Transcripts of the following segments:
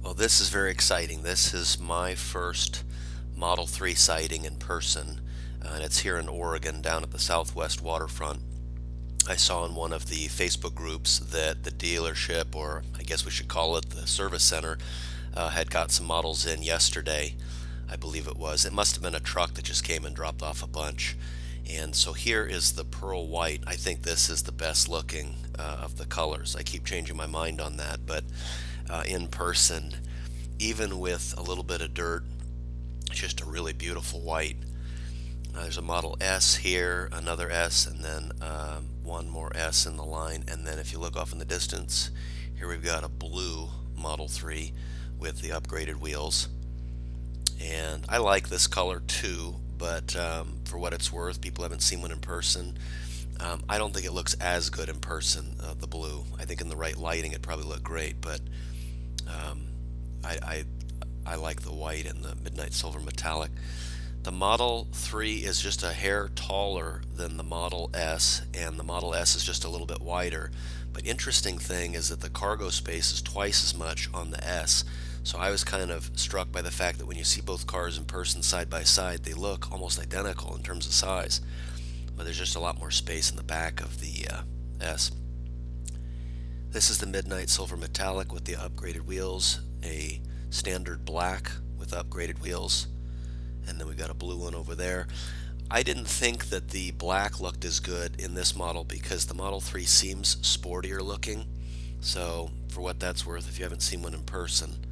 Well, this is very exciting. This is my first Model 3 sighting in person, and it's here in Oregon down at the Southwest waterfront. I saw in one of the Facebook groups that the dealership, or I guess we should call it the service center, had got some models in yesterday, I believe it was. It must have been a truck that just came and dropped off a bunch. And so here is the pearl white. I think this is the best looking of the colors. I keep changing my mind on that, but in person, even with a little bit of dirt, it's just a really beautiful white. There's a Model S here, another S, and then one more S in the line. And then if you look off in the distance, here we've got a blue Model 3 with the upgraded wheels. And I like this color too, but for what it's worth, people haven't seen one in person. I don't think it looks as good in person, the blue. I think in the right lighting it probably looked great, but um, I, I I like the white and the midnight silver metallic. The Model 3 is just a hair taller than the Model S, and the Model S is just a little bit wider. But interesting thing is that the cargo space is twice as much on the S. So I was kind of struck by the fact that when you see both cars in person side by side, they look almost identical in terms of size. But there's just a lot more space in the back of the S. This is the midnight silver metallic with the upgraded wheels, a standard black with upgraded wheels, and then we got a blue one over there. I didn't think that the black looked as good in this model because the Model 3 seems sportier looking. So for what that's worth, if you haven't seen one in person,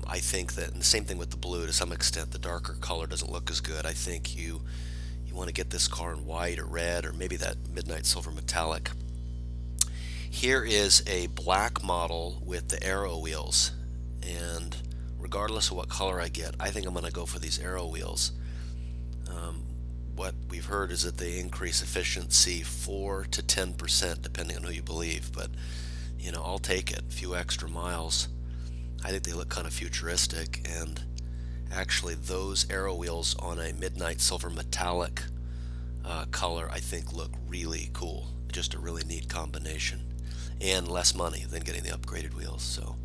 I think that, and the same thing with the blue to some extent, the darker color doesn't look as good. I think you want to get this car in white or red or maybe that midnight silver metallic. Here is a black model with the aero wheels, and regardless of what color I get, I think I'm going to go for these aero wheels. What we've heard is that they increase efficiency 4 to 10% depending on who you believe, but I'll take it. A few extra miles. I think they look kind of futuristic, and actually those aero wheels on a midnight silver metallic color I think look really cool. Just a really neat combination, and less money than getting the upgraded wheels. So